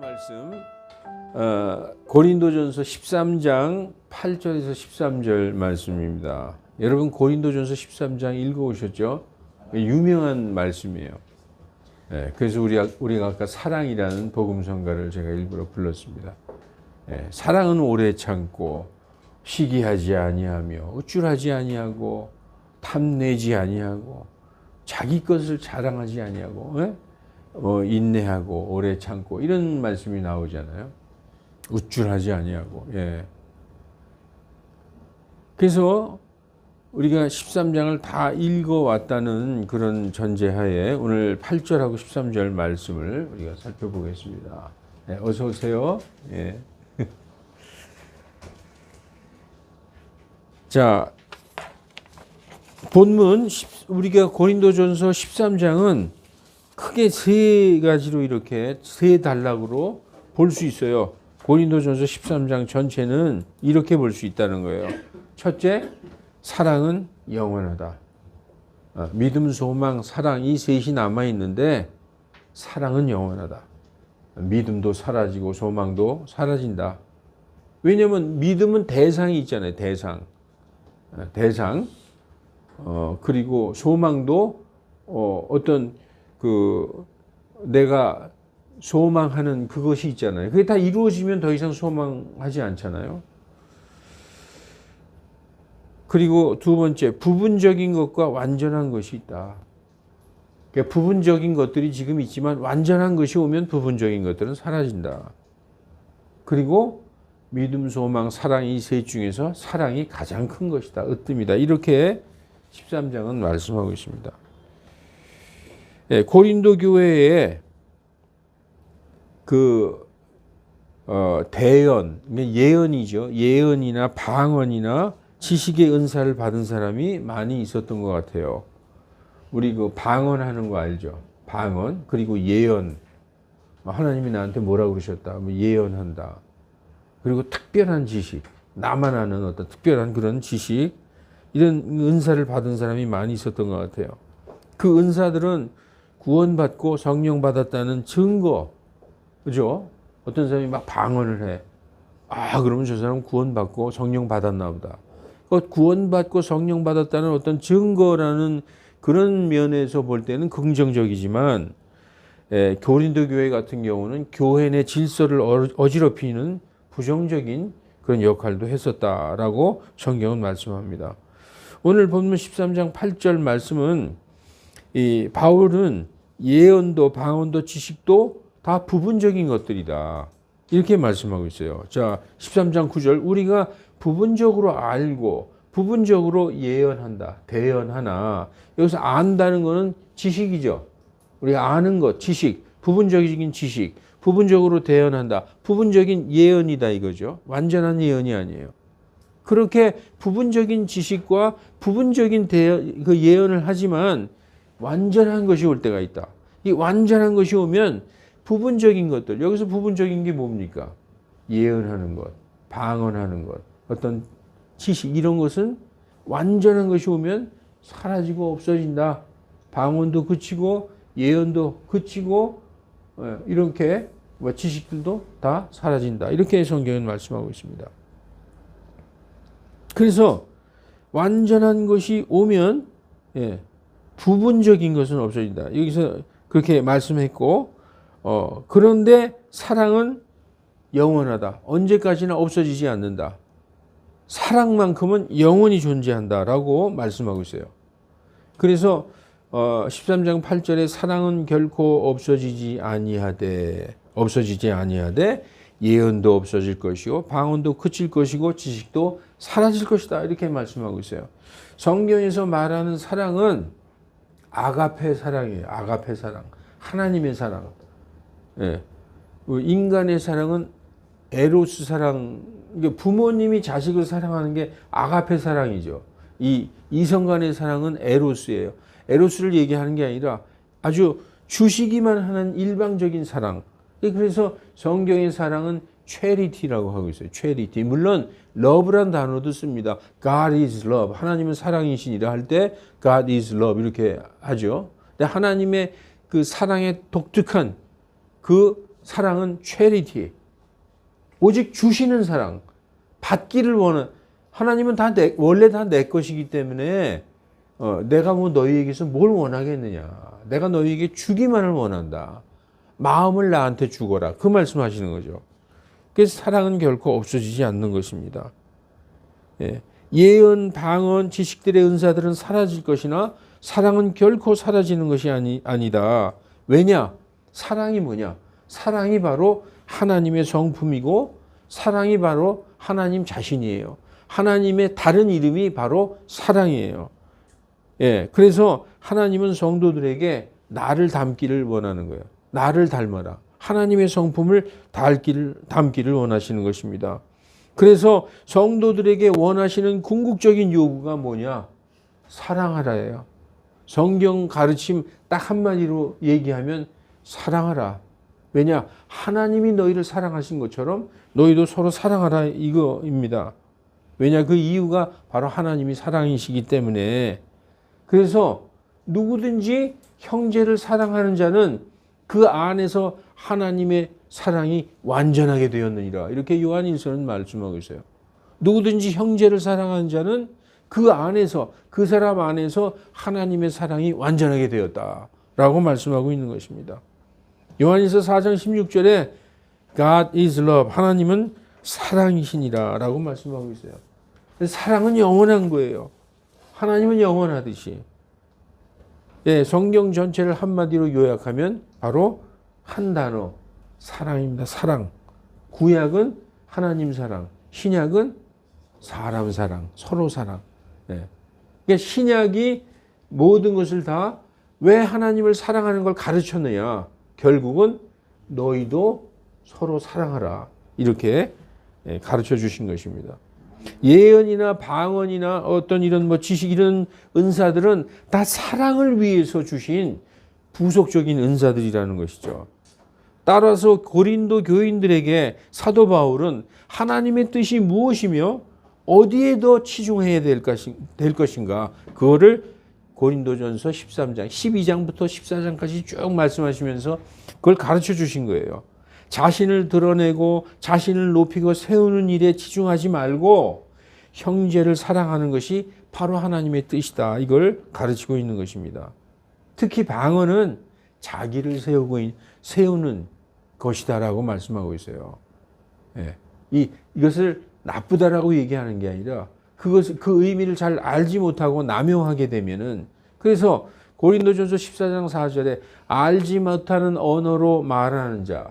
말씀 고린도전서 13장 8절에서 13절 말씀입니다. 여러분 고린도전서 13장 읽어오셨죠? 유명한 말씀이에요. 그래서 우리가 아까 사랑이라는 복음성가를 제가 일부러 불렀습니다. 사랑은 오래 참고 시기하지 아니하며 우쭐하지 아니하고 탐내지 아니하고 자기 것을 자랑하지 아니하고 인내하고 오래 참고 이런 말씀이 나오잖아요. 우쭐하지 아니하고. 그래서 우리가 13장을 다 읽어왔다는 그런 전제하에 오늘 8절하고 13절 말씀을 우리가 살펴보겠습니다. 어서 오세요. 자, 본문 우리가 고린도전서 13장은 크게 세 가지로 이렇게 세 단락으로 볼 수 있어요. 고린도전서 13장 전체는 이렇게 볼 수 있다는 거예요. 첫째, 사랑은 영원하다. 믿음, 소망, 사랑 이 셋이 남아 있는데 사랑은 영원하다. 믿음도 사라지고 소망도 사라진다. 왜냐하면 믿음은 대상이 있잖아요. 대상. 그리고 소망도 어떤 내가 소망하는 그것이 있잖아요. 그게 다 이루어지면 더 이상 소망하지 않잖아요. 그리고 두 번째, 부분적인 것과 완전한 것이 있다. 그러니까 부분적인 것들이 지금 있지만 완전한 것이 오면 부분적인 것들은 사라진다. 그리고 믿음, 소망, 사랑 이 셋 중에서 사랑이 가장 큰 것이다. 으뜸이다. 이렇게 13장은 말씀하고 있습니다. 고린도 교회에 대연, 예언이죠. 예언이나 방언이나 지식의 은사를 받은 사람이 많이 있었던 것 같아요. 우리 방언하는 거 알죠? 방언, 그리고 예언. 하나님이 나한테 뭐라고 그러셨다. 예언한다. 그리고 특별한 지식, 나만 아는 어떤 특별한 그런 지식, 이런 은사를 받은 사람이 많이 있었던 것 같아요. 그 은사들은 구원받고 성령 받았다는 증거, 그죠? 어떤 사람이 막 방언을 해. 그러면 저 사람 구원받고 성령 받았나 보다. 구원받고 성령 받았다는 어떤 증거라는 그런 면에서 볼 때는 긍정적이지만, 고린도 교회 같은 경우는 교회 내 질서를 어지럽히는 부정적인 그런 역할도 했었다라고 성경은 말씀합니다. 오늘 본문 13장 8절 말씀은 이 바울은 예언도 방언도 지식도 다 부분적인 것들이다. 이렇게 말씀하고 있어요. 자, 13장 9절 우리가 부분적으로 알고 부분적으로 예언한다. 대언하나 여기서 안다는 것은 지식이죠. 우리가 아는 것, 지식, 부분적인 지식, 부분적으로 대언한다. 부분적인 예언이다 이거죠. 완전한 예언이 아니에요. 그렇게 부분적인 지식과 부분적인 예언을 하지만 완전한 것이 올 때가 있다. 이 완전한 것이 오면 부분적인 것들, 여기서 부분적인 게 뭡니까? 예언하는 것, 방언하는 것, 어떤 지식 이런 것은 완전한 것이 오면 사라지고 없어진다. 방언도 그치고 예언도 그치고 이렇게 지식들도 다 사라진다. 이렇게 성경은 말씀하고 있습니다. 그래서 완전한 것이 오면 부분적인 것은 없어진다. 여기서 그렇게 말씀했고 그런데 사랑은 영원하다. 언제까지나 없어지지 않는다. 사랑만큼은 영원히 존재한다라고 말씀하고 있어요. 그래서 13장 8절에 사랑은 결코 없어지지 아니하되 예언도 없어질 것이고 방언도 그칠 것이고 지식도 사라질 것이다. 이렇게 말씀하고 있어요. 성경에서 말하는 사랑은 아가페 사랑이에요. 아가페 사랑. 하나님의 사랑. 인간의 사랑은 에로스 사랑. 부모님이 자식을 사랑하는 게 아가페 사랑이죠. 이 이성 간의 사랑은 에로스예요. 에로스를 얘기하는 게 아니라 아주 주시기만 하는 일방적인 사랑. 그래서 성경의 사랑은 charity라고 하고 있어요. charity. 물론 love란 단어도 씁니다. God is love. 하나님은 사랑이시니라 할 때 God is love 이렇게 하죠. 근데 하나님의 그 사랑의 독특한 그 사랑은 charity. 오직 주시는 사랑. 받기를 원하는. 하나님은 원래 다 내 것이기 때문에 내가 뭐 너희에게서 뭘 원하겠느냐. 내가 너희에게 주기만을 원한다. 마음을 나한테 주거라. 그 말씀하시는 거죠. 그래서 사랑은 결코 없어지지 않는 것입니다. 예. 예언, 방언, 지식들의 은사들은 사라질 것이나 사랑은 결코 사라지는 것이 아니다. 왜냐? 사랑이 뭐냐? 사랑이 바로 하나님의 성품이고 사랑이 바로 하나님 자신이에요. 하나님의 다른 이름이 바로 사랑이에요. 예, 그래서 하나님은 성도들에게 나를 닮기를 원하는 거예요. 나를 닮아라. 하나님의 성품을 담기를 원하시는 것입니다. 그래서 성도들에게 원하시는 궁극적인 요구가 뭐냐? 사랑하라예요. 성경 가르침 딱 한마디로 얘기하면 사랑하라. 왜냐? 하나님이 너희를 사랑하신 것처럼 너희도 서로 사랑하라 이거입니다. 왜냐? 그 이유가 바로 하나님이 사랑이시기 때문에. 그래서 누구든지 형제를 사랑하는 자는 그 안에서 하나님의 사랑이 완전하게 되었느니라. 이렇게 요한일서는 말씀하고 있어요. 누구든지 형제를 사랑하는 자는 그 안에서, 그 사람 안에서 하나님의 사랑이 완전하게 되었다라고 말씀하고 있는 것입니다. 요한일서 4장 16절에 God is love. 하나님은 사랑이시니라 라고 말씀하고 있어요. 사랑은 영원한 거예요. 하나님은 영원하듯이. 예, 성경 전체를 한마디로 요약하면 바로 한 단어, 사랑입니다. 사랑. 구약은 하나님 사랑, 신약은 사람 사랑, 서로 사랑. 예. 그러니까 신약이 모든 것을 다 왜 하나님을 사랑하는 걸 가르쳤느냐? 결국은 너희도 서로 사랑하라. 이렇게 가르쳐 주신 것입니다. 예언이나 방언이나 어떤 이런 뭐 지식 이런 은사들은 다 사랑을 위해서 주신 부속적인 은사들이라는 것이죠. 따라서 고린도 교인들에게 사도 바울은 하나님의 뜻이 무엇이며 어디에 더 치중해야 될 것인가 그거를 고린도전서 13장, 12장부터 14장까지 쭉 말씀하시면서 그걸 가르쳐 주신 거예요. 자신을 드러내고 자신을 높이고 세우는 일에 치중하지 말고 형제를 사랑하는 것이 바로 하나님의 뜻이다. 이걸 가르치고 있는 것입니다. 특히 방언은 자기를 세우는 것이다라고 말씀하고 있어요. 예. 이것을 나쁘다라고 얘기하는 게 아니라 그 의미를 잘 알지 못하고 남용하게 되면은 그래서 고린도전서 14장 4절에 알지 못하는 언어로 말하는 자.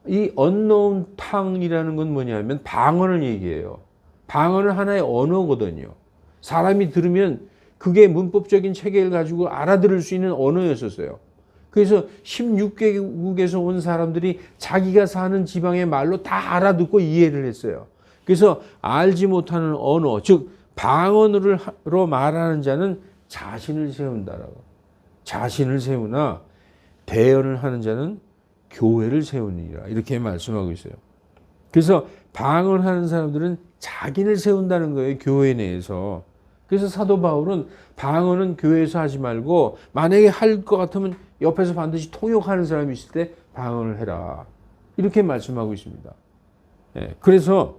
이 unknown tongue이라는 건 뭐냐면 방언을 얘기해요. 방언은 하나의 언어거든요. 사람이 들으면 그게 문법적인 체계를 가지고 알아들을 수 있는 언어였었어요. 그래서 16개국에서 온 사람들이 자기가 사는 지방의 말로 다 알아듣고 이해를 했어요. 그래서 알지 못하는 언어, 즉 방언으로 말하는 자는 자신을 세운다라고. 자신을 세우나 대언을 하는 자는 교회를 세우니라. 이렇게 말씀하고 있어요. 그래서 방언하는 사람들은 자기를 세운다는 거예요. 교회 내에서. 그래서 사도 바울은 방언은 교회에서 하지 말고 만약에 할 것 같으면 옆에서 반드시 통역하는 사람이 있을 때 방언을 해라. 이렇게 말씀하고 있습니다. 예, 그래서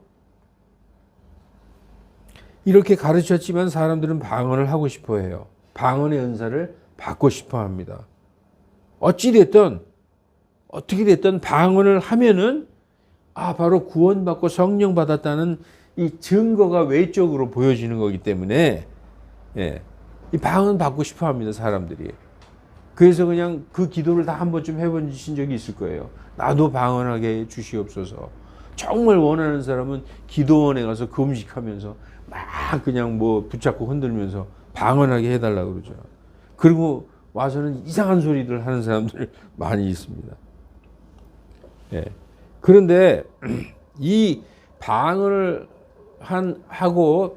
이렇게 가르쳤지만 사람들은 방언을 하고 싶어 해요. 방언의 은사를 받고 싶어 합니다. 어찌됐든 어떻게 됐든 방언을 하면은 바로 구원받고 성령 받았다는 이 증거가 외적으로 보여지는 거기 때문에 이 방언 받고 싶어 합니다, 사람들이. 그래서 그냥 그 기도를 다 한 번쯤 해보신 적이 있을 거예요. 나도 방언하게 주시옵소서. 정말 원하는 사람은 기도원에 가서 금식하면서 막 그냥 뭐 붙잡고 흔들면서 방언하게 해달라고 그러죠. 그리고 와서는 이상한 소리들 하는 사람들 많이 있습니다. 예. 그런데 이 방언을 하고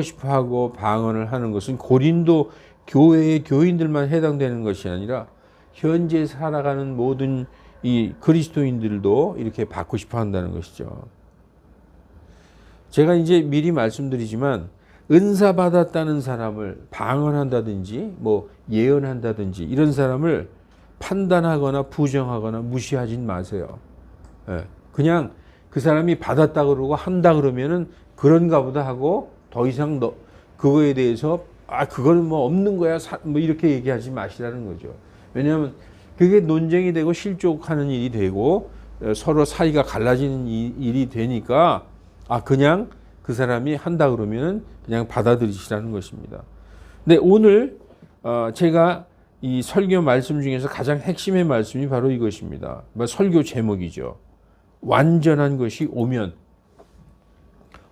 싶어 하고 방언을 하는 것은 고린도 교회의 교인들만 해당되는 것이 아니라 현재 살아가는 모든 이 그리스도인들도 이렇게 받고 싶어 한다는 것이죠. 제가 이제 미리 말씀드리지만 은사 받았다는 사람을 방언한다든지 뭐 예언한다든지 이런 사람을 판단하거나 부정하거나 무시하진 마세요. 예. 그냥 그 사람이 받았다 그러고 한다 그러면은 그런가 보다 하고 더 이상 그거에 대해서 그거는 뭐 없는 거야 뭐 이렇게 얘기하지 마시라는 거죠. 왜냐하면 그게 논쟁이 되고 실족하는 일이 되고 서로 사이가 갈라지는 일이 되니까 그냥 그 사람이 한다 그러면은 그냥 받아들이시라는 것입니다. 근데 오늘 제가 이 설교 말씀 중에서 가장 핵심의 말씀이 바로 이것입니다. 설교 제목이죠. 완전한 것이 오면.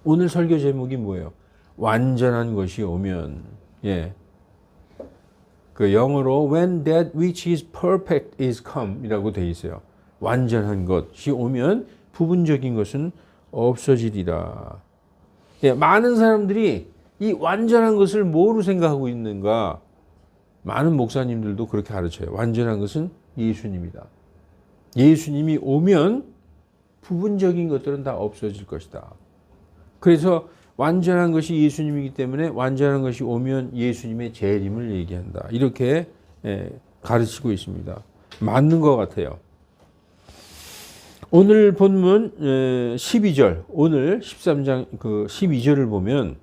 오늘 설교 제목이 뭐예요? 완전한 것이 오면. 예. 그 영어로 when that which is perfect is come 이라고 되어 있어요. 완전한 것이 오면 부분적인 것은 없어지리라. 예, 많은 사람들이 이 완전한 것을 뭐로 생각하고 있는가? 많은 목사님들도 그렇게 가르쳐요. 완전한 것은 예수님이다. 예수님이 오면 부분적인 것들은 다 없어질 것이다. 그래서 완전한 것이 예수님이기 때문에 완전한 것이 오면 예수님의 재림을 얘기한다. 이렇게 가르치고 있습니다. 맞는 것 같아요. 오늘 본문 12절, 오늘 13장 그 12절을 보면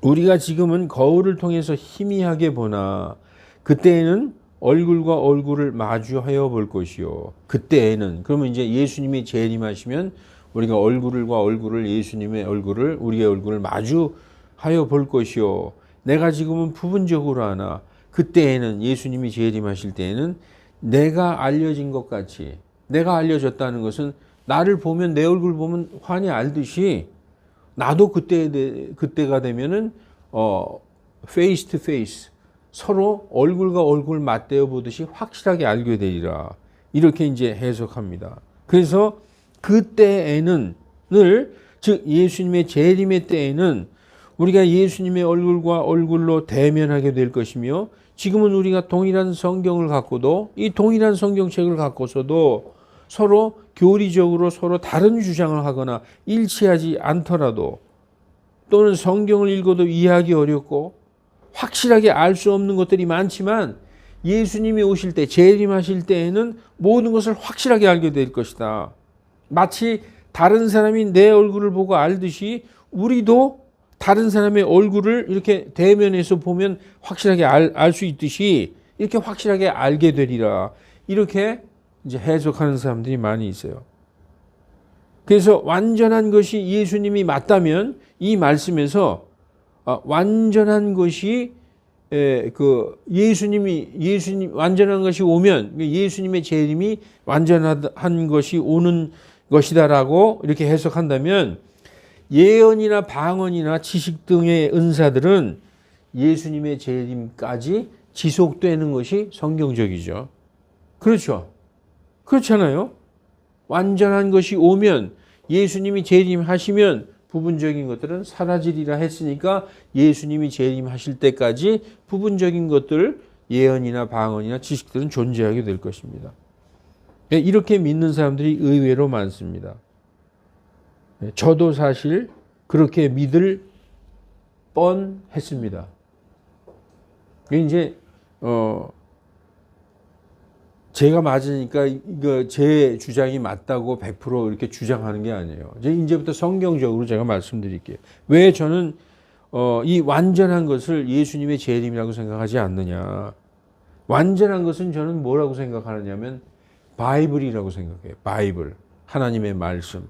우리가 지금은 거울을 통해서 희미하게 보나 그때에는 얼굴과 얼굴을 마주하여 볼 것이요. 그때에는 그러면 이제 예수님이 재림하시면 우리가 얼굴과 얼굴을 예수님의 얼굴을 우리의 얼굴을 마주하여 볼 것이요. 내가 지금은 부분적으로 하나 그때에는 예수님이 재림하실 때에는 내가 알려진 것 같이 내가 알려졌다는 것은 나를 보면 내 얼굴 보면 환히 알듯이 나도 그때가 되면은 face to face 서로 얼굴과 얼굴 맞대어 보듯이 확실하게 알게 되리라. 이렇게 이제 해석합니다. 그래서 그때에는 즉 예수님의 재림의 때에는 우리가 예수님의 얼굴과 얼굴로 대면하게 될 것이며 지금은 우리가 동일한 성경을 갖고도 이 동일한 성경책을 갖고서도 서로 교리적으로 서로 다른 주장을 하거나 일치하지 않더라도 또는 성경을 읽어도 이해하기 어렵고 확실하게 알 수 없는 것들이 많지만 예수님이 오실 때 재림하실 때에는 모든 것을 확실하게 알게 될 것이다. 마치 다른 사람이 내 얼굴을 보고 알듯이 우리도 다른 사람의 얼굴을 이렇게 대면해서 보면 확실하게 알 수 있듯이 이렇게 확실하게 알게 되리라. 이렇게 이제 해석하는 사람들이 많이 있어요. 그래서 완전한 것이 예수님이 맞다면 이 말씀에서 완전한 것이 예수님 완전한 것이 오면 예수님의 재림이 완전한 것이 오는 것이다라고 이렇게 해석한다면 예언이나 방언이나 지식 등의 은사들은 예수님의 재림까지 지속되는 것이 성경적이죠. 그렇죠. 그렇잖아요. 완전한 것이 오면 예수님이 재림하시면 부분적인 것들은 사라지리라 했으니까 예수님이 재림하실 때까지 부분적인 것들 예언이나 방언이나 지식들은 존재하게 될 것입니다. 이렇게 믿는 사람들이 의외로 많습니다. 저도 사실 그렇게 믿을 뻔했습니다. 이제 제가 맞으니까 이거 제 주장이 맞다고 100% 이렇게 주장하는 게 아니에요. 이제부터 성경적으로 제가 말씀드릴게요. 왜 저는 이 완전한 것을 예수님의 재림이라고 생각하지 않느냐. 완전한 것은 저는 뭐라고 생각하느냐면 바이블이라고 생각해요. 바이블. 하나님의 말씀.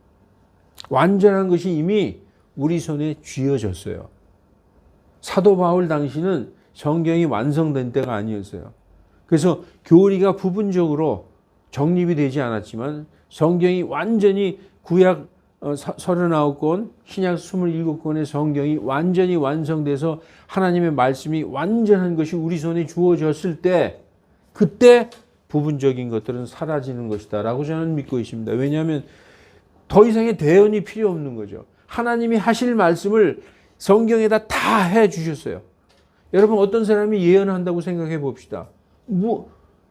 완전한 것이 이미 우리 손에 쥐어졌어요. 사도 바울 당시는 성경이 완성된 때가 아니었어요. 그래서 교리가 부분적으로 정립이 되지 않았지만 성경이 완전히 구약 39권, 신약 27권의 성경이 완전히 완성돼서 하나님의 말씀이 완전한 것이 우리 손에 주어졌을 때 그때 부분적인 것들은 사라지는 것이다 라고 저는 믿고 있습니다. 왜냐하면 더 이상의 대언이 필요 없는 거죠. 하나님이 하실 말씀을 성경에다 다 해주셨어요. 여러분 어떤 사람이 예언한다고 생각해 봅시다.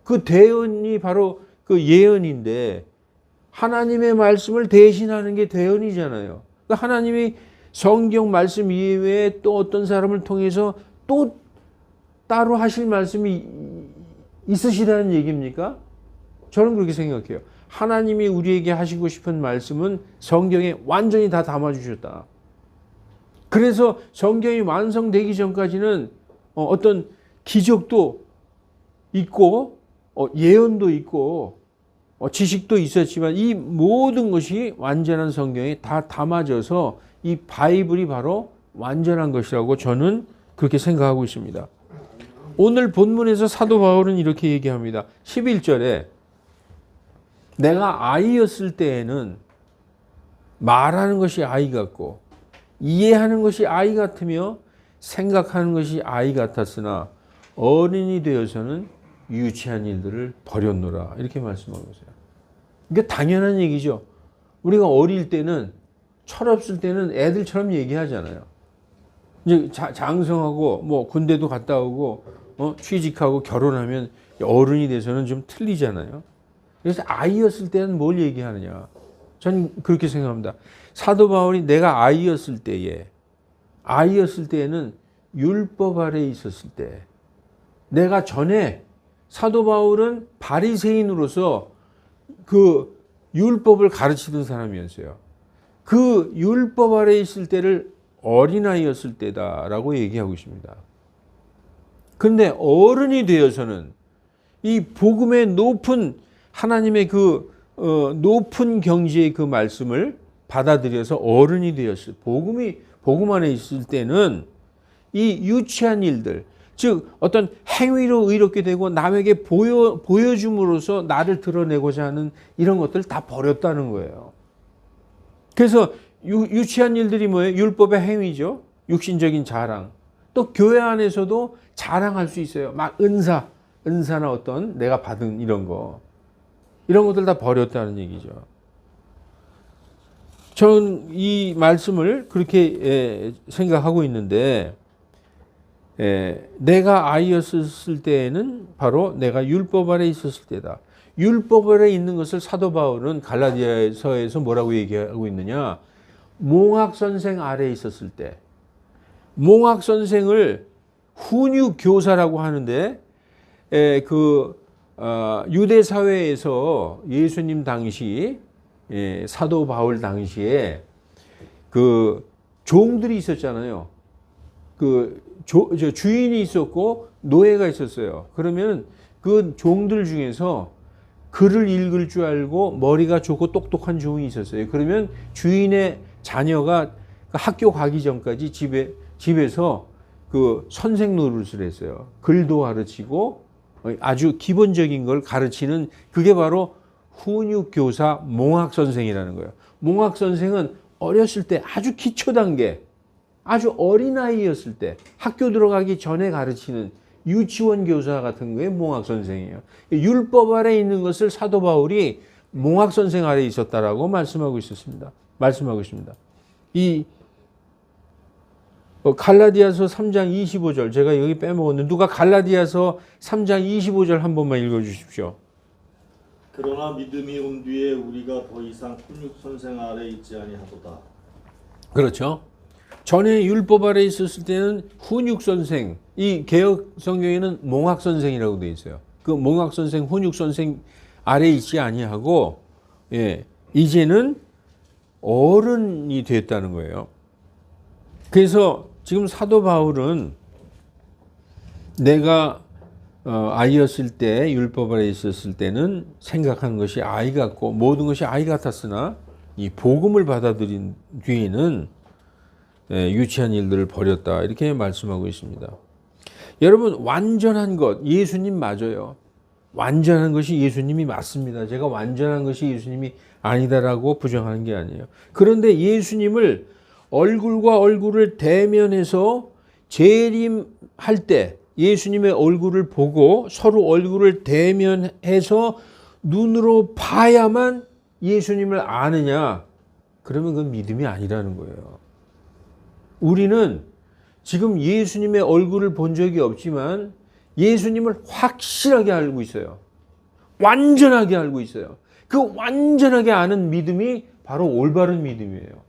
그 대언이 바로 그 예언인데 하나님의 말씀을 대신하는 게 대언이잖아요. 그러니까 하나님이 성경 말씀 이외에 또 어떤 사람을 통해서 또 따로 하실 말씀이 있으시다는 얘기입니까? 저는 그렇게 생각해요. 하나님이 우리에게 하시고 싶은 말씀은 성경에 완전히 다 담아주셨다. 그래서 성경이 완성되기 전까지는 어떤 기적도 있고 예언도 있고 지식도 있었지만 이 모든 것이 완전한 성경에 다 담아져서 이 바이블이 바로 완전한 것이라고 저는 그렇게 생각하고 있습니다. 오늘 본문에서 사도 바울은 이렇게 얘기합니다. 11절에 내가 아이였을 때에는 말하는 것이 아이 같고 이해하는 것이 아이 같으며 생각하는 것이 아이 같았으나 어른이 되어서는 유치한 일들을 버렸노라. 이렇게 말씀하고 있어요. 이게 당연한 얘기죠. 우리가 어릴 때는 철없을 때는 애들처럼 얘기하잖아요. 이제 장성하고 뭐 군대도 갔다 오고 취직하고 결혼하면 어른이 돼서는 좀 틀리잖아요. 그래서 아이였을 때는 뭘 얘기하느냐. 저는 그렇게 생각합니다. 사도 바울이 내가 아이였을 때에는 율법 아래에 있었을 때, 내가 전에 사도 바울은 바리새인으로서 그 율법을 가르치던 사람이었어요. 그 율법 아래에 있을 때를 어린아이였을 때다라고 얘기하고 있습니다. 그런데 어른이 되어서는 이 복음의 높은 하나님의 그 높은 경지의 그 말씀을 받아들여서 어른이 되었을 복음 안에 있을 때는 이 유치한 일들, 즉 어떤 행위로 의롭게 되고 남에게 보여줌으로써 나를 드러내고자 하는 이런 것들을 다 버렸다는 거예요. 그래서 유치한 일들이 뭐예요? 율법의 행위죠. 육신적인 자랑. 또 교회 안에서도 자랑할 수 있어요. 막 은사나 어떤 내가 받은 이런 것들 다 버렸다는 얘기죠. 저는 이 말씀을 그렇게 생각하고 있는데, 내가 아이였을 때에는 바로 내가 율법 아래 있었을 때다. 율법 아래 있는 것을 사도 바울은 갈라디아서에서 뭐라고 얘기하고 있느냐? 몽학 선생 아래 있었을 때. 몽학 선생을 훈육 교사라고 하는데, 유대 사회에서 예수님 당시 사도 바울 당시에 그 종들이 있었잖아요. 주인이 있었고 노예가 있었어요. 그러면 그 종들 중에서 글을 읽을 줄 알고 머리가 좋고 똑똑한 종이 있었어요. 그러면 주인의 자녀가 학교 가기 전까지 집에서 그 선생 노릇을 했어요. 글도 가르치고 아주 기본적인 걸 가르치는, 그게 바로 훈육교사 몽학선생이라는 거예요. 몽학선생은 어렸을 때 아주 기초 단계, 아주 어린아이였을 때 학교 들어가기 전에 가르치는 유치원 교사 같은 거에 몽학선생이에요. 율법 아래 있는 것을 사도 바울이 몽학선생 아래 있었다라고 말씀하고 있습니다. 이 갈라디아서 3장 25절, 제가 여기 빼먹었는데 누가 갈라디아서 3장 25절 한 번만 읽어주십시오. 그러나 믿음이 온 뒤에 우리가 더 이상 훈육 선생 아래 있지 아니하도다. 그렇죠. 전에 율법 아래 있었을 때는 훈육 선생, 이 개역 성경에는 몽학 선생이라고 되어 있어요. 그 몽학 선생, 훈육 선생 아래 있지 아니하고, 이제는 어른이 됐다는 거예요. 그래서 지금 사도 바울은 내가 아이였을 때, 율법 아래 있었을 때는 생각하는 것이 아이 같고 모든 것이 아이 같았으나 이 복음을 받아들인 뒤에는 유치한 일들을 버렸다, 이렇게 말씀하고 있습니다. 여러분, 완전한 것, 예수님 맞아요. 완전한 것이 예수님이 맞습니다. 제가 완전한 것이 예수님이 아니다라고 부정하는 게 아니에요. 그런데 예수님을 얼굴과 얼굴을 대면해서 재림할 때 예수님의 얼굴을 보고 서로 얼굴을 대면해서 눈으로 봐야만 예수님을 아느냐? 그러면 그건 믿음이 아니라는 거예요. 우리는 지금 예수님의 얼굴을 본 적이 없지만 예수님을 확실하게 알고 있어요. 완전하게 알고 있어요. 그 완전하게 아는 믿음이 바로 올바른 믿음이에요.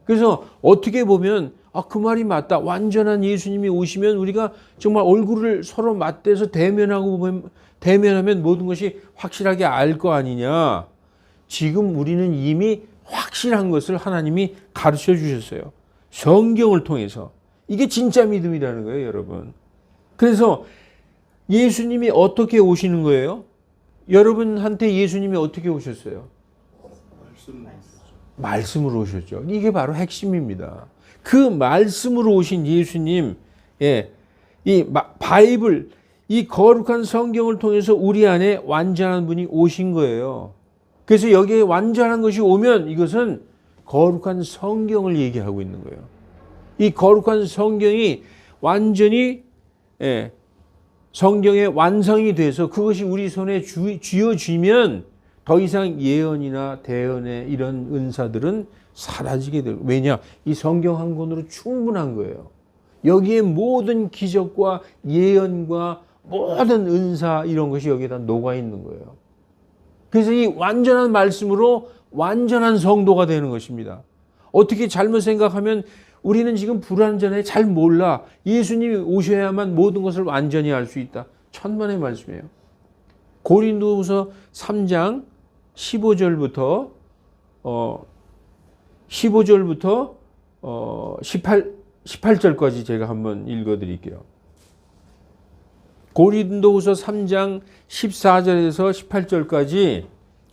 그래서 어떻게 보면 아, 그 말이 맞다. 완전한 예수님이 오시면 우리가 정말 얼굴을 서로 맞대서 대면하면 모든 것이 확실하게 알 거 아니냐. 지금 우리는 이미 확실한 것을 하나님이 가르쳐 주셨어요. 성경을 통해서. 이게 진짜 믿음이라는 거예요, 여러분. 그래서 예수님이 어떻게 오시는 거예요? 여러분한테 예수님이 어떻게 오셨어요? 말씀으로 오셨죠. 이게 바로 핵심입니다. 그 말씀으로 오신 예수님, 이 바이블, 이 거룩한 성경을 통해서 우리 안에 완전한 분이 오신 거예요. 그래서 여기에 완전한 것이 오면 이것은 거룩한 성경을 얘기하고 있는 거예요. 이 거룩한 성경이 완전히 성경의 완성이 돼서 그것이 우리 손에 쥐어지면 더 이상 예언이나 대언의 이런 은사들은 사라지게 되고, 왜냐? 이 성경 한 권으로 충분한 거예요. 여기에 모든 기적과 예언과 모든 은사 이런 것이 여기에다 녹아 있는 거예요. 그래서 이 완전한 말씀으로 완전한 성도가 되는 것입니다. 어떻게 잘못 생각하면 우리는 지금 불완전해, 잘 몰라. 예수님이 오셔야만 모든 것을 완전히 알 수 있다. 천만의 말씀이에요. 고린도후서 3장 15절부터 18절까지 제가 한번 읽어드릴게요. 고린도후서 3장 14절에서 18절까지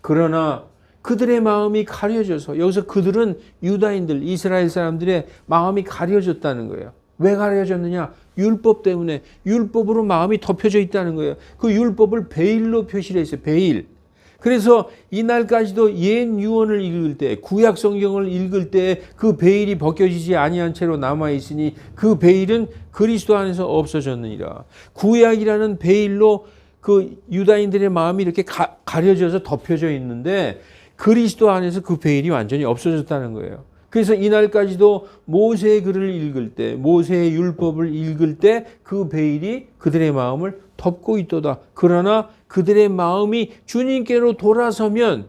그러나 그들의 마음이 가려져서, 여기서 그들은 유다인들, 이스라엘 사람들의 마음이 가려졌다는 거예요. 왜 가려졌느냐? 율법 때문에. 율법으로 마음이 덮여져 있다는 거예요. 그 율법을 베일로 표시를 했어요. 베일. 그래서 이날까지도 옛 유언을 읽을 때, 구약 성경을 읽을 때 그 베일이 벗겨지지 아니한 채로 남아 있으니 그 베일은 그리스도 안에서 없어졌느니라. 구약이라는 베일로 그 유다인들의 마음이 이렇게 가려져서 덮여져 있는데 그리스도 안에서 그 베일이 완전히 없어졌다는 거예요. 그래서 이날까지도 모세의 글을 읽을 때, 모세의 율법을 읽을 때 그 베일이 그들의 마음을 덮고 있도다. 그러나 그들의 마음이 주님께로 돌아서면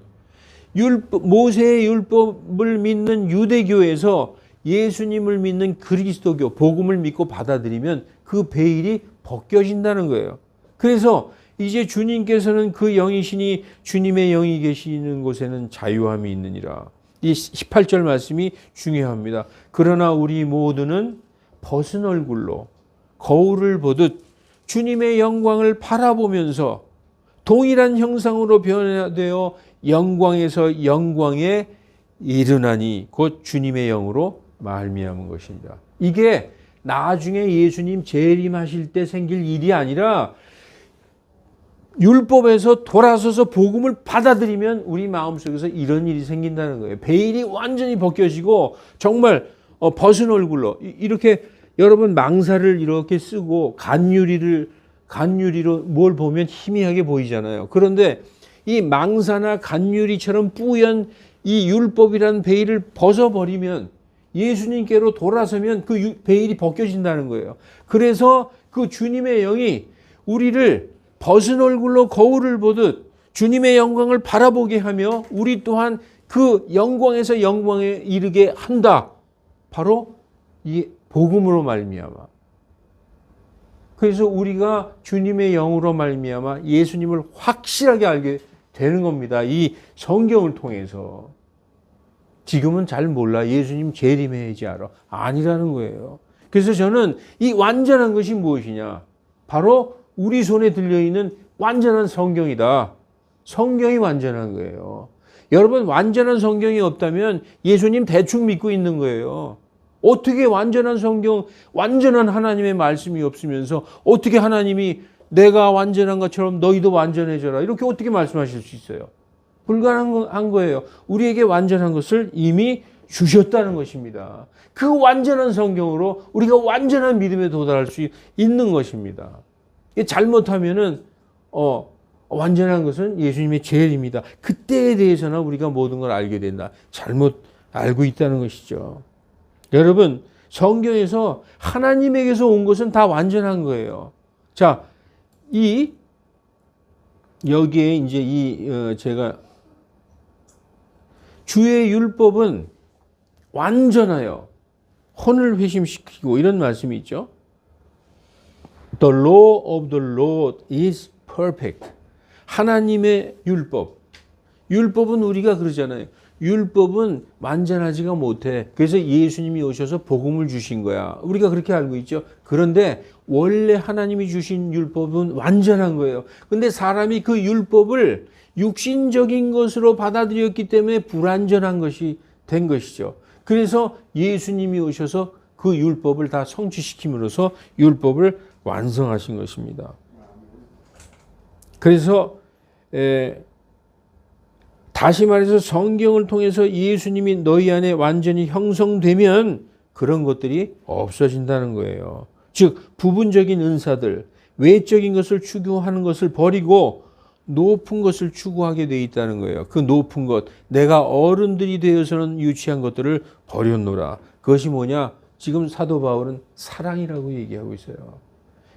모세의 율법을 믿는 유대교에서 예수님을 믿는 그리스도교, 복음을 믿고 받아들이면 그 베일이 벗겨진다는 거예요. 그래서 이제 주님께서는 그 영이시니 주님의 영이 계시는 곳에는 자유함이 있느니라. 이 18절 말씀이 중요합니다. 그러나 우리 모두는 벗은 얼굴로 거울을 보듯 주님의 영광을 바라보면서 동일한 형상으로 변화되어 영광에서 영광에 이르나니 곧 주님의 영으로 말미암은 것입니다. 이게 나중에 예수님 재림하실 때 생길 일이 아니라 율법에서 돌아서서 복음을 받아들이면 우리 마음속에서 이런 일이 생긴다는 거예요. 베일이 완전히 벗겨지고 정말 벗은 얼굴로 이렇게 여러분 망사를 이렇게 쓰고 간유리로 뭘 보면 희미하게 보이잖아요. 그런데 이 망사나 간유리처럼 뿌연 이 율법이라는 베일을 벗어버리면 예수님께로 돌아서면 그 베일이 벗겨진다는 거예요. 그래서 그 주님의 영이 우리를 벗은 얼굴로 거울을 보듯 주님의 영광을 바라보게 하며 우리 또한 그 영광에서 영광에 이르게 한다. 바로 이 복음으로 말미암아. 그래서 우리가 주님의 영으로 말미암아 예수님을 확실하게 알게 되는 겁니다. 이 성경을 통해서. 지금은 잘 몰라. 예수님 재림해야지 알아. 아니라는 거예요. 그래서 저는 이 완전한 것이 무엇이냐? 바로 우리 손에 들려있는 완전한 성경이다. 성경이 완전한 거예요. 여러분, 완전한 성경이 없다면 예수님 대충 믿고 있는 거예요. 어떻게 완전한 성경, 완전한 하나님의 말씀이 없으면서 어떻게 하나님이 내가 완전한 것처럼 너희도 완전해져라. 이렇게 어떻게 말씀하실 수 있어요? 불가능한 거예요. 우리에게 완전한 것을 이미 주셨다는 것입니다. 그 완전한 성경으로 우리가 완전한 믿음에 도달할 수 있는 것입니다. 잘못하면은 완전한 것은 예수님의 재림이다. 그때에 대해서는 우리가 모든 걸 알게 된다. 잘못 알고 있다는 것이죠. 여러분, 성경에서 하나님에게서 온 것은 다 완전한 거예요. 자, 여기에 이제 제가 주의 율법은 완전하여 혼을 회심시키고 이런 말씀이 있죠. The law of the Lord is perfect. 하나님의 율법. 율법은 우리가 그러잖아요. 율법은 완전하지가 못해. 그래서 예수님이 오셔서 복음을 주신 거야. 우리가 그렇게 알고 있죠. 그런데 원래 하나님이 주신 율법은 완전한 거예요. 근데 사람이 그 율법을 육신적인 것으로 받아들였기 때문에 불완전한 것이 된 것이죠. 그래서 예수님이 오셔서 그 율법을 다 성취시킴으로써 율법을 완성하신 것입니다. 그래서 다시 말해서 성경을 통해서 예수님이 너희 안에 완전히 형성되면 그런 것들이 없어진다는 거예요. 즉 부분적인 은사들, 외적인 것을 추구하는 것을 버리고 높은 것을 추구하게 돼 있다는 거예요. 그 높은 것, 내가 어른들이 되어서는 유치한 것들을 버렸노라. 그것이 뭐냐? 지금 사도 바울은 사랑이라고 얘기하고 있어요.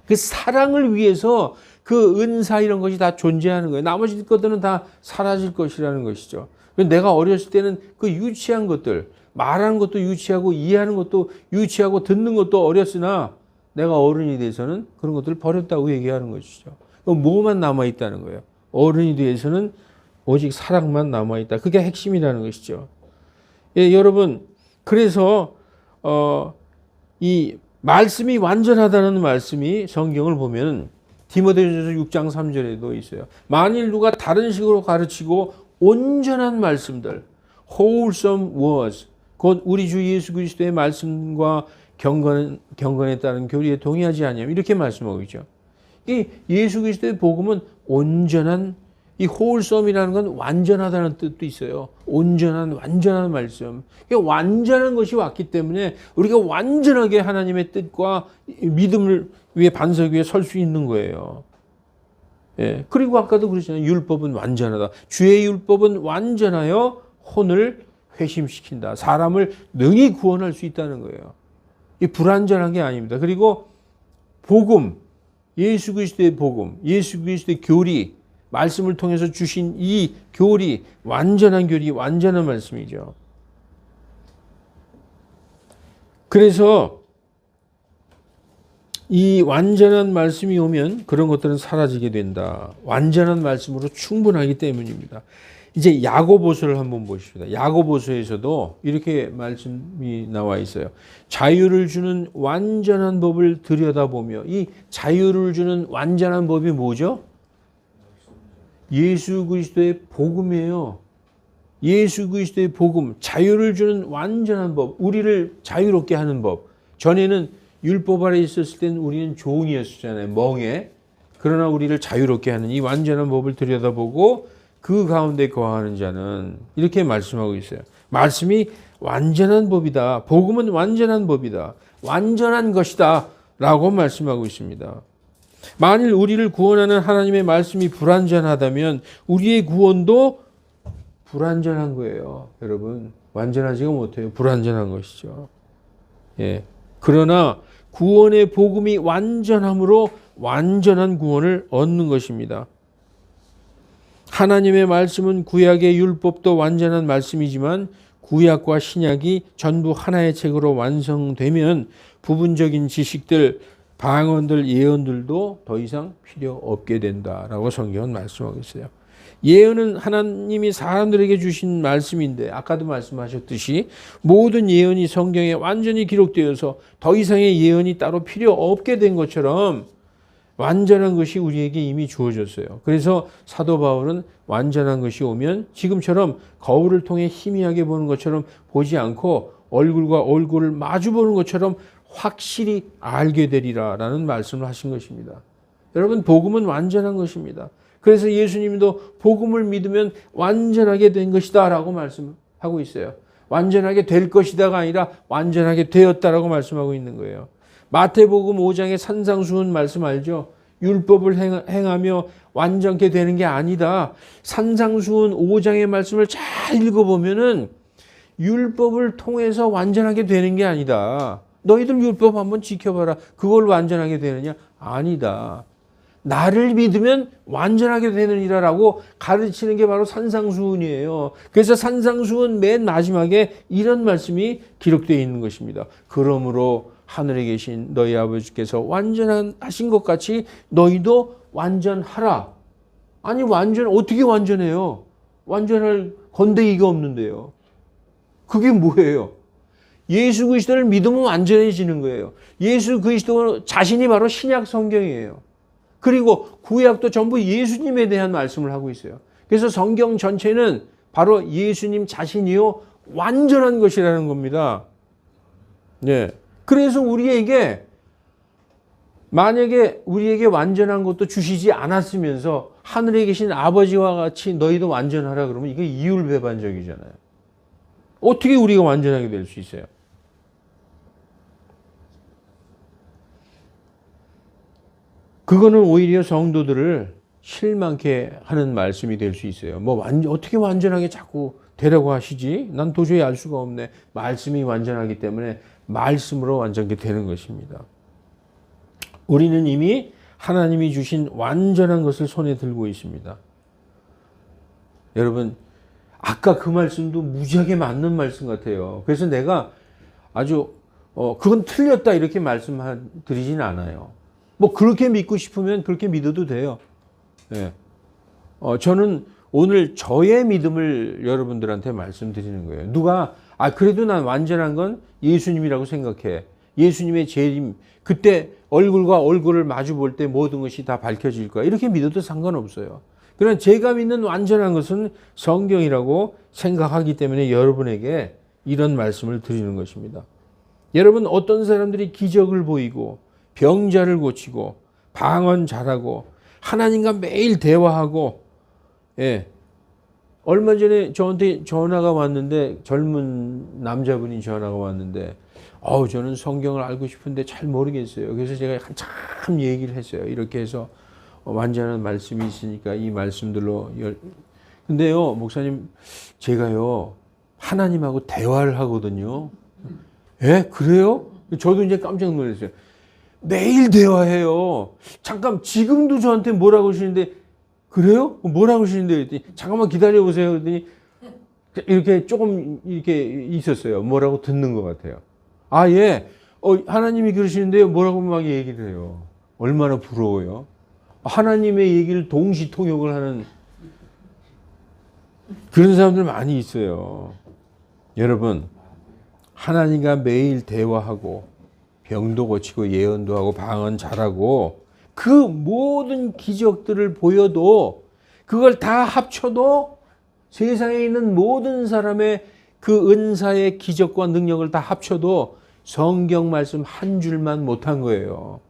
그 사랑을 위해서 그 은사 이런 것이 다 존재하는 거예요. 나머지 것들은 다 사라질 것이라는 것이죠. 내가 어렸을 때는 그 유치한 것들, 말하는 것도 유치하고 이해하는 것도 유치하고 듣는 것도 어렸으나 내가 어른이 돼서는 그런 것들을 버렸다고 얘기하는 것이죠. 그럼 뭐만 남아있다는 거예요? 어른이 돼서는 오직 사랑만 남아있다. 그게 핵심이라는 것이죠. 예, 여러분, 그래서 이 말씀이 완전하다는 말씀이 성경을 보면 디모데전서 6장 3절에도 있어요. 만일 누가 다른 식으로 가르치고 온전한 말씀들, wholesome words, 곧 우리 주 예수 그리스도의 말씀과 경건에 따른 교리에 동의하지 아니하면 이렇게 말씀하고 있죠. 이 예수 그리스도의 복음은 온전한, 이 wholesome이라는 건 완전하다는 뜻도 있어요. 온전한, 완전한 말씀. 완전한 것이 왔기 때문에 우리가 완전하게 하나님의 뜻과 믿음을 위해 반석 위에 설 수 있는 거예요. 예. 그리고 아까도 그러잖아요. 율법은 완전하다. 주의 율법은 완전하여 혼을 회심시킨다. 사람을 능히 구원할 수 있다는 거예요. 이 불완전한 게 아닙니다. 그리고 복음, 예수 그리스도의 복음, 예수 그리스도의 교리, 말씀을 통해서 주신 이 교리, 완전한 교리, 완전한 말씀이죠. 그래서 이 완전한 말씀이 오면 그런 것들은 사라지게 된다. 완전한 말씀으로 충분하기 때문입니다. 이제 야고보서를 한번 보십시다. 야고보서에서도 이렇게 말씀이 나와 있어요. 자유를 주는 완전한 법을 들여다보며, 이 자유를 주는 완전한 법이 뭐죠? 예수 그리스도의 복음이에요. 예수 그리스도의 복음, 자유를 주는 완전한 법, 우리를 자유롭게 하는 법. 전에는 율법 아래 있었을 때는 우리는 종이었잖아요. 멍에. 그러나 우리를 자유롭게 하는 이 완전한 법을 들여다보고 그 가운데 거하는 자는 이렇게 말씀하고 있어요. 말씀이 완전한 법이다. 복음은 완전한 법이다. 완전한 것이다. 라고 말씀하고 있습니다. 만일 우리를 구원하는 하나님의 말씀이 불완전하다면 우리의 구원도 불완전한 거예요. 여러분, 완전하지가 못해요. 불완전한 것이죠. 예. 그러나 구원의 복음이 완전함으로 완전한 구원을 얻는 것입니다. 하나님의 말씀은 구약의 율법도 완전한 말씀이지만 구약과 신약이 전부 하나의 책으로 완성되면 부분적인 지식들, 방언들, 예언들도 더 이상 필요 없게 된다라고 성경은 말씀하고 있어요. 예언은 하나님이 사람들에게 주신 말씀인데 아까도 말씀하셨듯이 모든 예언이 성경에 완전히 기록되어서 더 이상의 예언이 따로 필요 없게 된 것처럼 완전한 것이 우리에게 이미 주어졌어요. 그래서 사도 바울은 완전한 것이 오면 지금처럼 거울을 통해 희미하게 보는 것처럼 보지 않고 얼굴과 얼굴을 마주 보는 것처럼 확실히 알게 되리라라는 말씀을 하신 것입니다. 여러분, 복음은 완전한 것입니다. 그래서 예수님도 복음을 믿으면 완전하게 된 것이다 라고 말씀하고 있어요. 완전하게 될 것이다가 아니라 완전하게 되었다라고 말씀하고 있는 거예요. 마태복음 5장의 산상수훈 말씀 알죠? 율법을 행하며 완전케 되는 게 아니다. 산상수훈 5장의 말씀을 잘 읽어보면은 율법을 통해서 완전하게 되는 게 아니다. 너희들 율법 한번 지켜봐라. 그걸 완전하게 되느냐? 아니다. 나를 믿으면 완전하게 되느니라라고 가르치는 게 바로 산상수훈이에요. 그래서 산상수훈 맨 마지막에 이런 말씀이 기록되어 있는 것입니다. 그러므로 하늘에 계신 너희 아버지께서 완전하신 것 같이 너희도 완전하라. 아니 어떻게 완전해요? 완전할 건더기가 없는데요. 그게 뭐예요? 예수 그리스도를 믿으면 완전해지는 거예요. 예수 그리스도 자신이 바로 신약 성경이에요. 그리고 구약도 전부 예수님에 대한 말씀을 하고 있어요. 그래서 성경 전체는 바로 예수님 자신이요 완전한 것이라는 겁니다. 네. 그래서 만약에 우리에게 완전한 것도 주시지 않았으면서 하늘에 계신 아버지와 같이 너희도 완전하라 그러면 이게 이율배반적이잖아요. 어떻게 우리가 완전하게 될 수 있어요? 그거는 오히려 성도들을 실망케 하는 말씀이 될 수 있어요. 어떻게 완전하게 자꾸 되라고 하시지? 난 도저히 알 수가 없네. 말씀이 완전하기 때문에 말씀으로 완전하게 되는 것입니다. 우리는 이미 하나님이 주신 완전한 것을 손에 들고 있습니다. 여러분, 아까 그 말씀도 무지하게 맞는 말씀 같아요. 그래서 내가 아주 그건 틀렸다 이렇게 말씀드리진 않아요. 그렇게 믿고 싶으면 그렇게 믿어도 돼요. 예. 저는 오늘 저의 믿음을 여러분들한테 말씀드리는 거예요. 누가 그래도 난 완전한 건 예수님이라고 생각해. 예수님의 재림, 그때 얼굴과 얼굴을 마주 볼 때 모든 것이 다 밝혀질 거야. 이렇게 믿어도 상관없어요. 그러나 제가 믿는 완전한 것은 성경이라고 생각하기 때문에 여러분에게 이런 말씀을 드리는 것입니다. 여러분, 어떤 사람들이 기적을 보이고 병자를 고치고 방언 잘하고 하나님과 매일 대화하고, 예. 얼마 전에 저한테 전화가 왔는데, 젊은 남자분이 전화가 왔는데, 저는 성경을 알고 싶은데 잘 모르겠어요. 그래서 제가 한참 얘기를 했어요. 이렇게 해서 완전한 말씀이 있으니까 이 말씀들로. 근데요, 목사님, 제가요, 하나님하고 대화를 하거든요. 예? 그래요? 저도 이제 깜짝 놀랐어요. 매일 대화해요. 잠깐, 지금도 저한테 뭐라고 하시는데, 그래요? 뭐라고 하시는데, 그랬더니, 잠깐만 기다려보세요. 그랬더니, 이렇게 조금, 이렇게 있었어요. 뭐라고 듣는 것 같아요. 예. 하나님이 그러시는데요. 뭐라고 막 얘기를 해요. 얼마나 부러워요. 하나님의 얘기를 동시 통역을 하는 그런 사람들 많이 있어요. 여러분, 하나님과 매일 대화하고, 병도 고치고 예언도 하고 방언 잘하고 그 모든 기적들을 보여도 그걸 다 합쳐도 세상에 있는 모든 사람의 그 은사의 기적과 능력을 다 합쳐도 성경 말씀 한 줄만 못한 거예요.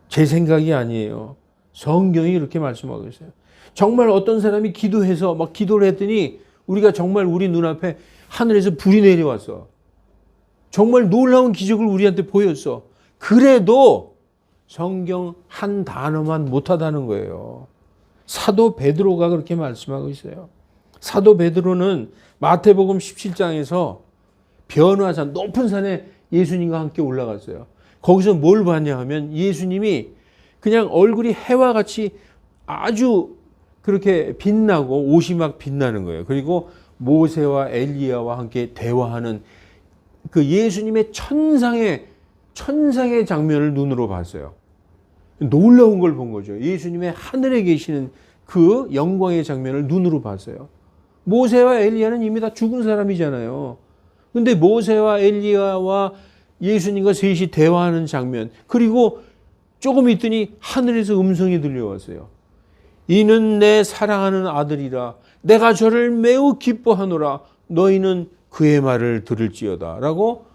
제 생각이 아니에요. 성경이 그렇게 말씀하고 있어요. 정말 어떤 사람이 기도해서 막 기도를 했더니 우리가 정말 우리 눈앞에 하늘에서 불이 내려왔어. 정말 놀라운 기적을 우리한테 보였어. 그래도 성경 한 단어만 못하다는 거예요. 사도 베드로가 그렇게 말씀하고 있어요. 사도 베드로는 마태복음 17장에서 변화산, 높은 산에 예수님과 함께 올라갔어요. 거기서 뭘 봤냐 하면 예수님이 그냥 얼굴이 해와 같이 아주 그렇게 빛나고 옷이 막 빛나는 거예요. 그리고 모세와 엘리야와 함께 대화하는 그 예수님의 천상의 장면을 눈으로 봤어요. 놀라운 걸 본 거죠. 예수님의 하늘에 계시는 그 영광의 장면을 눈으로 봤어요. 모세와 엘리야는 이미 다 죽은 사람이잖아요. 근데 모세와 엘리야와 예수님과 셋이 대화하는 장면, 그리고 조금 있더니 하늘에서 음성이 들려왔어요. 이는 내 사랑하는 아들이라 내가 저를 매우 기뻐하노라 너희는 그의 말을 들을지어다 라고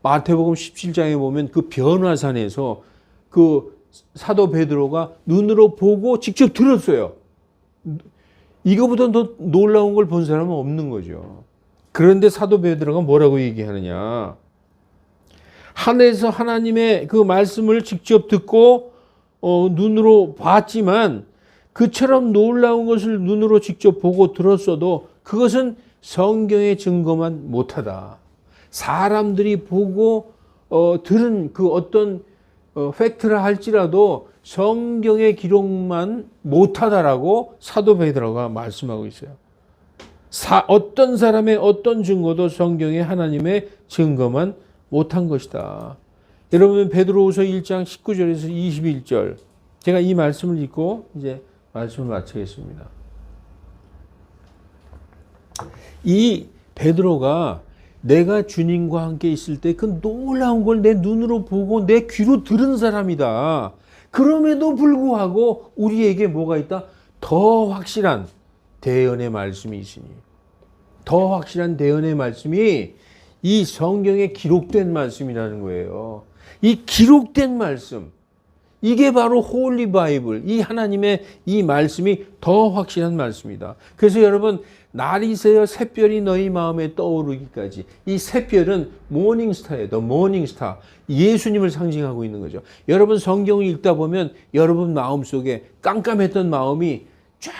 마태복음 17장에 보면 그 변화산에서 그 사도 베드로가 눈으로 보고 직접 들었어요. 이거보다 더 놀라운 걸 본 사람은 없는 거죠. 그런데 사도 베드로가 뭐라고 얘기하느냐. 하늘에서 하나님의 그 말씀을 직접 듣고 눈으로 봤지만 그처럼 놀라운 것을 눈으로 직접 보고 들었어도 그것은 성경의 증거만 못하다. 사람들이 보고 들은 그 어떤 팩트라 할지라도 성경의 기록만 못하다라고 사도 베드로가 말씀하고 있어요. 어떤 사람의 어떤 증거도 성경에 하나님의 증거만 못한 것이다. 여러분 베드로후서 1장 19절에서 21절 제가 이 말씀을 읽고 이제 말씀을 마치겠습니다. 이 베드로가 내가 주님과 함께 있을 때 그 놀라운 걸 내 눈으로 보고 내 귀로 들은 사람이다. 그럼에도 불구하고 우리에게 뭐가 있다? 더 확실한 대언의 말씀이 있으니 더 확실한 대언의 말씀이 이 성경에 기록된 말씀이라는 거예요. 이 기록된 말씀 이게 바로 홀리 바이블 이 하나님의 이 말씀이 더 확실한 말씀이다. 그래서 여러분 날이 새어 샛별이 너희 마음에 떠오르기까지 이 샛별은 모닝스타예요. 더 모닝스타 예수님을 상징하고 있는 거죠. 여러분 성경을 읽다 보면 여러분 마음속에 깜깜했던 마음이 쫙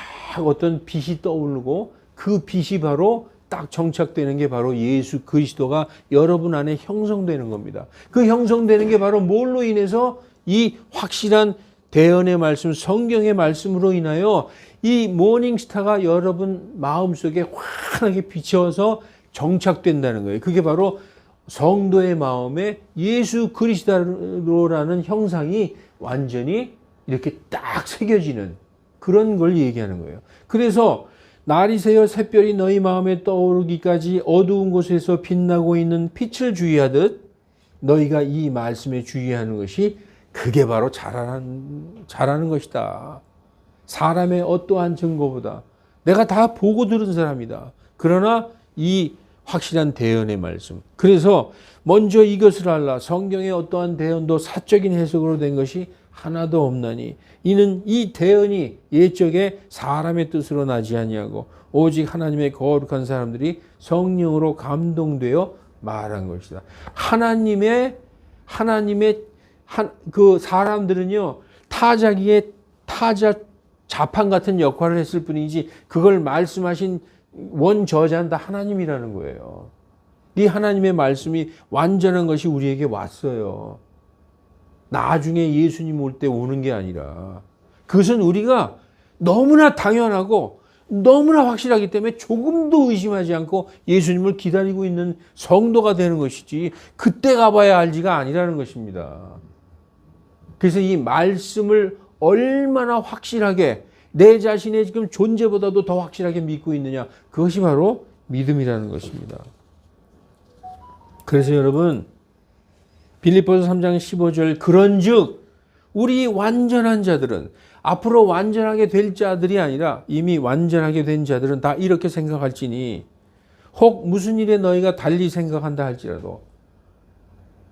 어떤 빛이 떠오르고 그 빛이 바로 딱 정착되는 게 바로 예수 그리스도가 여러분 안에 형성되는 겁니다. 그 형성되는 게 바로 뭘로 인해서 이 확실한 대언의 말씀 성경의 말씀으로 인하여 이 모닝스타가 여러분 마음속에 환하게 비춰서 정착된다는 거예요. 그게 바로 성도의 마음에 예수 그리스도라는 형상이 완전히 이렇게 딱 새겨지는 그런 걸 얘기하는 거예요. 그래서 날이 새어 샛별이 너희 마음에 떠오르기까지 어두운 곳에서 빛나고 있는 빛을 주의하듯 너희가 이 말씀에 주의하는 것이 그게 바로 잘하는 것이다. 사람의 어떠한 증거보다 내가 다 보고 들은 사람이다. 그러나 이 확실한 대언의 말씀. 그래서 먼저 이것을 알라. 성경의 어떠한 대언도 사적인 해석으로 된 것이 하나도 없나니 이는 이 대언이 옛적에 사람의 뜻으로 나지 아니하고 오직 하나님의 거룩한 사람들이 성령으로 감동되어 말한 것이다. 하나님의 그 사람들은요 타자 자판 같은 역할을 했을 뿐이지 그걸 말씀하신 원저자는 다 하나님이라는 거예요. 이 하나님의 말씀이 완전한 것이 우리에게 왔어요. 나중에 예수님 올 때 오는 게 아니라 그것은 우리가 너무나 당연하고 너무나 확실하기 때문에 조금도 의심하지 않고 예수님을 기다리고 있는 성도가 되는 것이지 그때 가봐야 알지가 아니라는 것입니다. 그래서 이 말씀을 얼마나 확실하게 내 자신의 지금 존재보다도 더 확실하게 믿고 있느냐 그것이 바로 믿음이라는 것입니다. 그래서 여러분 빌립보서 3장 15절 그런즉 우리 완전한 자들은 앞으로 완전하게 될 자들이 아니라 이미 완전하게 된 자들은 다 이렇게 생각할지니 혹 무슨 일에 너희가 달리 생각한다 할지라도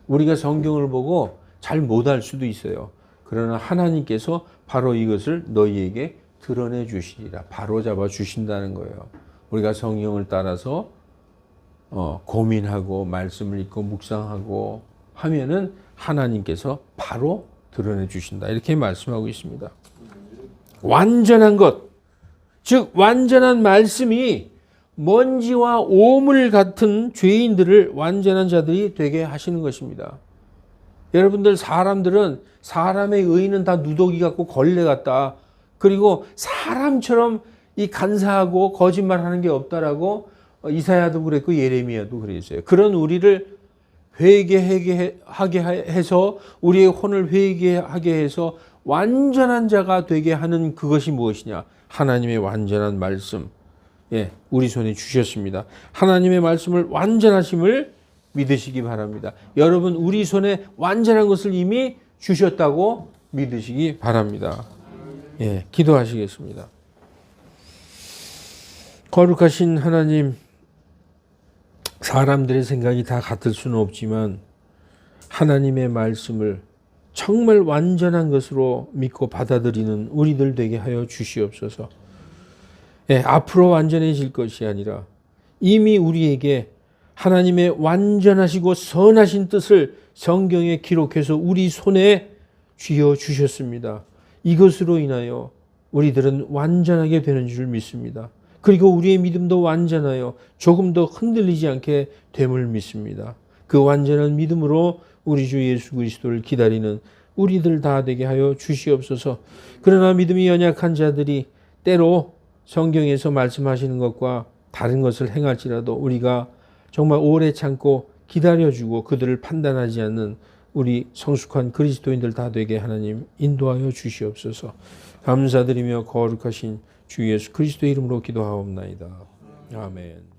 우리가 성경을 보고 잘 못할 수도 있어요. 그러나 하나님께서 바로 이것을 너희에게 드러내 주시리라. 바로 잡아 주신다는 거예요. 우리가 성경을 따라서 고민하고 말씀을 읽고 묵상하고 하면은 하나님께서 바로 드러내 주신다. 이렇게 말씀하고 있습니다. 완전한 것, 즉 완전한 말씀이 먼지와 오물 같은 죄인들을 완전한 자들이 되게 하시는 것입니다. 여러분들 사람들은 사람의 의는 다 누더기 같고 걸레 같다. 그리고 사람처럼 이 간사하고 거짓말하는 게 없다라고 이사야도 그랬고 예레미야도 그랬어요. 그런 우리를 회개하게 해서 우리의 혼을 회개하게 해서 완전한 자가 되게 하는 그것이 무엇이냐? 하나님의 완전한 말씀. 예, 우리 손에 주셨습니다. 하나님의 말씀을 완전하심을 믿으시기 바랍니다. 여러분 우리 손에 완전한 것을 이미 주셨다고 믿으시기 바랍니다. 예, 기도하시겠습니다. 거룩하신 하나님, 사람들의 생각이 다 같을 수는 없지만 하나님의 말씀을 정말 완전한 것으로 믿고 받아들이는 우리들 되게 하여 주시옵소서. 예, 앞으로 완전해질 것이 아니라 이미 우리에게 하나님의 완전하시고 선하신 뜻을 성경에 기록해서 우리 손에 쥐어 주셨습니다. 이것으로 인하여 우리들은 완전하게 되는 줄 믿습니다. 그리고 우리의 믿음도 완전하여 조금 더 흔들리지 않게 됨을 믿습니다. 그 완전한 믿음으로 우리 주 예수 그리스도를 기다리는 우리들 다 되게 하여 주시옵소서. 그러나 믿음이 연약한 자들이 때로 성경에서 말씀하시는 것과 다른 것을 행할지라도 우리가 정말 오래 참고 기다려주고 그들을 판단하지 않는 우리 성숙한 그리스도인들 다 되게 하나님 인도하여 주시옵소서. 감사드리며 거룩하신 주 예수 그리스도의 이름으로 기도하옵나이다. 아멘.